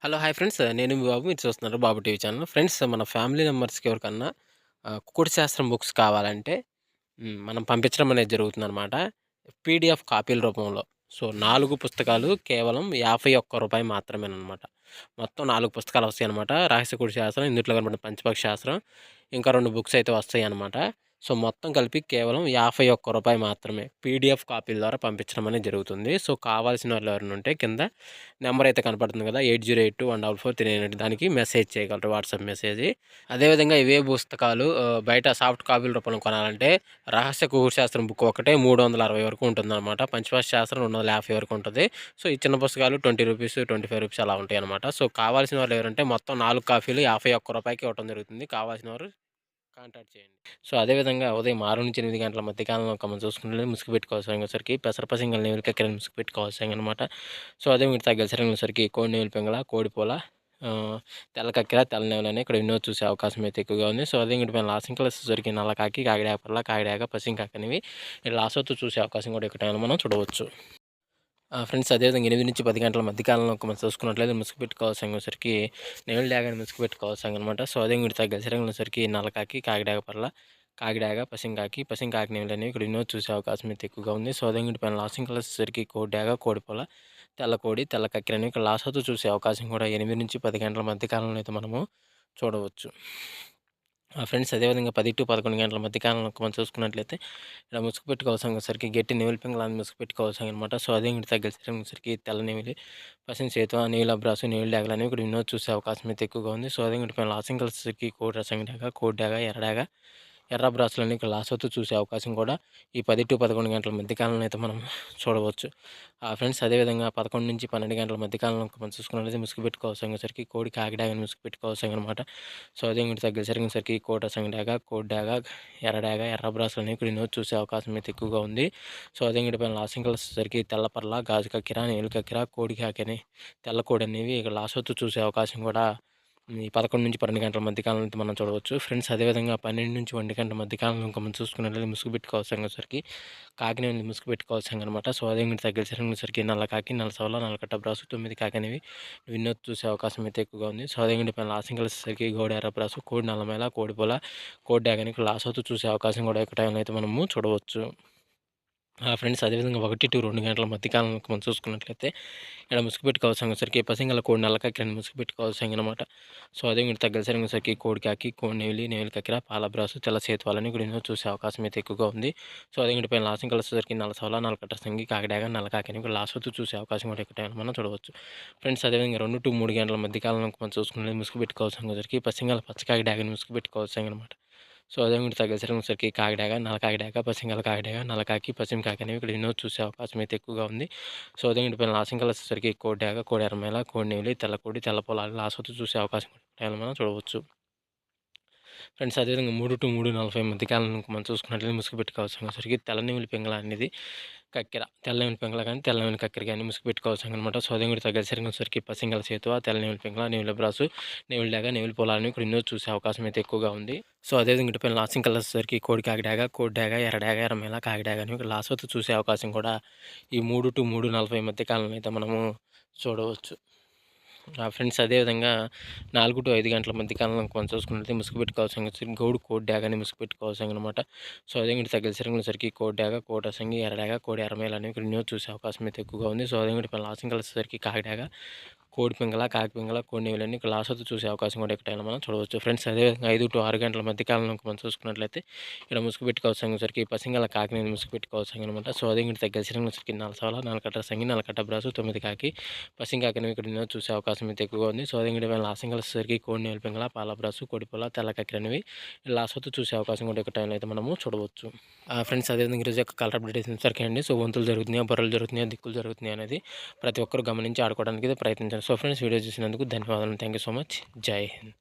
Hello! Hi friends. నేను మీ బాబు. మీరు చూస్తున్నారు బాబు టీవీ ఛానల్. ఫ్రెండ్స్ మన ఫ్యామిలీ మెంబర్స్‌కి ఎవరికన్నా కుకుడు శాస్త్రం బుక్స్ కావాలంటే మనం పంపించడం అనేది జరుగుతుందనమాట. పీడీఎఫ్ కాపీల రూపంలో. సో, 4 పుస్తకాలు కేవలం రూ. 51 మాత్రమేననమాట. మొత్తం 4 పుస్తకాలు వస్తాయనమాట. రహస్య కుడి శాస్త్రం, ఇందుట్లో కనపడిన పంచపక్షి శాస్త్రం, ఇంకా 2 బుక్స్ అయితే వస్తాయనమాట. సో, మొత్తం కలిపి కేవలం రూ. 51 మాత్రమే. పీడీఎఫ్ కాపీల ద్వారా పంపించడం అనేది జరుగుతుంది. సో, కావాల్సిన వాళ్ళు ఎవరైనా ఉంటే కింద నెంబర్ అయితే కనపడుతుంది కదా! 8082144398 దానికి మెసేజ్ చేయగలరు. WhatsApp message. అదేవిధంగా ఇవే పుస్తకాలు బయట సాఫ్ట్ కాపీల రూపంలో కొనాలంటే రహస్య ఖగోళ శాస్త్రం బుక్ ఒకటే 360 వరకు ఉంటుందన్నమాట. పంచభాష శాస్త్రం 250 వరకు ఉంటది. సో, ఈ చిన్న పుస్తకాలు రూ. 20, రూ. 25 అలా ఉంటాయన్నమాట. సో, కావాల్సిన వాళ్ళు ఎవరంటే మొత్తం 4 కాపీలు రూ. 51కి ఇవ్వటం జరుగుతుంది. కావాల్సిన వారు కాంటాక్ట్ చేయండి. సో, అదేవిధంగా ఉదయం 6-8 గంటల మధ్య కాలంలో మనం చూసుకున్నట్లయితే ముసుగు పెట్టుకోవాల్సరికి పెసరపసింగల్ నేవులు కక్కిన ముసుగు పెట్టుకోవాల్సిందనమాట. సో, అదే మీరు తగ్గసరికి కోడి నేవులు పింగళ, కోడిపోల, తెల్ల కక్కెర, తెల్ల నేవులని ఇక్కడ ఎన్నో చూసే అవకాశం అయితే ఎక్కువగా ఉంది. సో, అదే ఇంకటి పైన లాసింగ్ కలర్స్ వచ్చేసరికి నల్ల కాకి, కాకిడాక పర్ల, కాకిడాక, పసింకాకి అనేవి లాసోతో చూసే అవకాశం కూడా ఇక్కడ మనం చూడవచ్చు. ఫ్రెండ్స్ అదేవిధంగా 8-10 గంటల మధ్య కాలంలో మనం చూసుకున్నట్లయితే ముసుగు పెట్టుకోవాల్సరికి నేవులు డాగాని ముసుగు పెట్టుకోవాల్సనమాట. సో, అదే ఇంకటి తగ్గసరికి నల్లకాకి, కాకిడాక పర్ల, కాకిడాక, పసింకాకి, పసింకాకి నేవులు అనేవి ఇక్కడ ఎన్నో చూసే అవకాశం అయితే ఎక్కువగా ఉంది. సో, అదే ఇంకటి పైన లాసింగ్ కలర్స్ వచ్చేసరికి కోడి డాగ, కోడిపోల, తెల్ల కోడి, తెల్ల కక్కెర అనేవి ఇక్కడ లాసోతో చూసే అవకాశం కూడా 8-10 గంటల మధ్య కాలంలో అయితే మనము చూడవచ్చు. ఫ్రెండ్స్ అదేవిధంగా 10-11 గంటల మధ్య కాలంలో మనం చూసుకున్నట్లయితే ఇలా ముసుగు పెట్టుకోవాల్సరికి గట్టి నెమిలి పింగళాన్ని ముసుగు పెట్టుకోవాల్సనమాట. సో, అదే ఇంటి తగ్గసరికి తెల్ల నెమిలి, పసిని సేతు, నీల అబ్రాసు, నీళ్ళు డాగలు అనేవి ఇక్కడ ఎన్నో చూసే అవకాశం అయితే ఎక్కువగా ఉంది. సో, అదే ఇంటి పైన లాసింగ్ కలర్స్‌కి కోడి రసం డాగ, కోడి డాగ, ఎర్ర డాగ, ఎర్ర బ్రాసులన్నీ ఇక్కడ లాసోతో చూసే అవకాశం కూడా ఈ 10-11 గంటల మధ్య కాలంలో అయితే మనం చూడవచ్చు. ఫ్రెండ్స్ అదేవిధంగా 11-12 గంటల మధ్య కాలంలో మనం చూసుకున్నట్లయితే ముసుగు పెట్టుకోవాల్సరికి కోడి కాకిడాగని ముసుగు పెట్టుకోవాల్సనమాట. సో, అదే ఇంకటి తగ్గసరికి కోట సంగడాగ, కోడి డాగ, ఎర్ర డాగ, ఎర్ర బ్రాసులు అనేవి ఇక్కడ ఎన్నో చూసే అవకాశం అయితే ఎక్కువగా ఉంది. సో, అదే ఇంకటి పైన లాసింగ్ కలర్స్ వచ్చేసరికి తెల్ల పర్ల, గాజు కక్కిర, నీలు కక్కిర, కోడి కాకని, తెల్ల కోడి అనేవి ఇక్కడ లాసోతో చూసే అవకాశం కూడా ఈ 11-12 గంటల మధ్య కాలంలో అయితే మనం చూడవచ్చు. ఫ్రెండ్స్ అదేవిధంగా 12-1 గంటల మధ్య కాలంలో ఇంకా మనం చూసుకున్నట్లయితే ముసుగు పెట్టుకోవాల్సరికి కాకినేని ముసుగు పెట్టుకోవాల్సనమాట. సో, అదే ఇంకటి తగ్గసరికి నల్ల కాకి, నల్ల సవల, నల్లకట్ట బ్రాసు, 9 కాకి అనేవి ఎన్నో చూసే అవకాశం అయితే ఎక్కువగా ఉంది. సో, అదే ఇంకటి పైన లాసింగ్ కలిసేసరికి గోడ ఎర్ర బ్రాసు, కోడి నల్లమేల, కోడిపోల, కోడి డాగని ఇక్కడ లాస్ అవుతూ చూసే అవకాశం కూడా ఇక్కడ అయితే మనము చూడవచ్చు. ఫ్రెండ్స్ అదేవిధంగా 1-2 గంటల మధ్య కాలంలో మనం చూసుకున్నట్లయితే ఇక్కడ ముసుగు పెట్టుకోవాల్సరికి పసింగల కోడి నల్ల కక్కిరని ముసుగు పెట్టుకోవాల్సిందనమాట. సో, అదే ఇంకటి తగ్గసరికి కోడి కాకి, కోడి నెమిలి, నెమిలి కక్కిర, పాల బ్రాసు, తెల్ల సేతువాలని ఇక్కడ ఎన్నో చూసే అవకాశం అయితే ఎక్కువగా ఉంది. సో, అదే ఇంకటి పైన లాసింగ్ కలిసేసరికి నల్ల సవల, నల్లకట్ట సంగి, కాకిడాగ, నల్ల కాకిని ఇక్కడ లాస్ అవుతూ చూసే అవకాశం కూడా ఇక్కడ మనం చూడవచ్చు. ఫ్రెండ్స్ అదేవిధంగా 2-3 గంటల మధ్య కాలంలో మనం చూసుకున్నట్లయితే ముసుగు పెట్టుకోవాల్సరికి పసింగల పచ్చకాకి డాగని ముసుగు పెట్టుకోవాల్సిందనమాట. సో, అదే ఇంకటి తగ్గసరికి కాకిడాగ, నల్ల కాకిడాగ, పసింగల కాకిడాగ, నల్ల కాకి, పశ్చిమ కాకి అనేవి ఇక్కడ ఎన్నో చూసే అవకాశం అయితే ఎక్కువగా ఉంది. సో, అదే ఇంటి పైన లాసింగ్ కలర్స్ వచ్చేసరికి కోడి డాగ, కోడి ఎర్రమేల, కోడి నెమిలి, తెల్ల కోడి, తెల్ల పొలాలు లాసోతో చూసే అవకాశం కూడా మనం చూడవచ్చు. ఫ్రెండ్స్ అదేవిధంగా 3-3:40 మధ్య కాలంలో మనం చూసుకున్నట్లయితే ముసుగు పెట్టుకోవాల్సరికి తెల్ల నెమిలి పింగళ అనేది కక్కెర, తెల్ల నెమిలి పింగళ కానీ, తెల్ల నెమిలి కక్కెర కానీ ముసుగు పెట్టుకోవాల్సనమాట. సో, అదే ఇంకటి తగ్గసరికి పసింగల సేతువ, తెల్ల నెమిలి పింగళ, నెమిలి బ్రాసు, నెమిలి డాగ, నెమిలి పొలాలని ఇక్కడ ఎన్నో చూసే అవకాశం అయితే ఎక్కువగా ఉంది. సో, అదేవిధంగా ఇటు పైన లాసింగ్ కలర్స్ వచ్చేసరికి కోడి కాకిడాగ, కోడి డాగ, ఎర్ర డాగ, ఎర్రమేల, కాకిడాగ అని ఇక్కడ లాసోతో చూసే అవకాశం కూడా ఈ 3-3:40 మధ్య కాలంలో అయితే మనము చూడవచ్చు. ఫ్రెండ్స్ అదేవిధంగా 4-5 గంటల మధ్య కాలంలో మనం చూసుకున్నట్లయితే ముసుగు పెట్టుకోవాల్సిన గౌడు కోడి డాగని ముసుగు పెట్టుకోవాల్సనమాట. సో, అదే ఇంకటి తగ్గసరికి కోడి డాగ, కోడి రసంగి, ఎర్ర డాగ, కోడి ఎర్రమేల అనేవి ఇక్కడ ఎన్నో చూసే అవకాశం అయితే ఎక్కువగా ఉంది. సో, అదే ఇంకటి పైన లాసింగ్ కలర్స్ వచ్చేసరికి కాకిడాగ, కోడి పింగళ, కాకి పింగళ, కోడి నెమిలని ఇక్కడ లాసోతో చూసే అవకాశం కూడా ఎక్కడైనా మనం చూడవచ్చు. ఫ్రెండ్స్ అదేవిధంగా 5-6 గంటల మధ్య కాలంలో మనం చూసుకున్నట్లయితే ఇక్కడ ముసుగు పెట్టుకోవాల్సరికి పసింగల కాకిని ముసుగు పెట్టుకోవాల్సనమాట. సో, అదే ఇంకటి తగ్గసరికి నల్లసవల, నల్లకట్ట సంగి, నల్లకట్ట బ్రాసు, 9 కాకి, పసింకాకి అనేవి ఇక్కడ ఎన్నో చూసే అవకాశం అయితే ఎక్కువగా ఉంది. సో, అదే ఇంకటి పైన లాసింగ్ కలర్స్ వచ్చేసరికి కోడి నెమిలి పింగళ, పాల బ్రాసు, కోడిపోల, తెల్ల కక్కెర అనేవి లాసోతో చూసే అవకాశం కూడా ఇక్కడ అయితే మనము చూడవచ్చు. ఫ్రెండ్స్ అదేవిధంగా ఈరోజు యొక్క కలర్ అప్డేట్ సరికి అండి. సో, వంతులు జరుగుతున్నాయా, బొర్రలు జరుగుతున్నాయా, దిక్కులు జరుగుతున్నాయి అనేది ప్రతి ఒక్కరు గమనించి ఆడుకోవడానికి అయితే ప్రయత్నించండి. సో, ఫ్రెండ్స్ వీడియో చూసినందుకు ధన్యవాదాలు. Thank you so much. జై హింద్.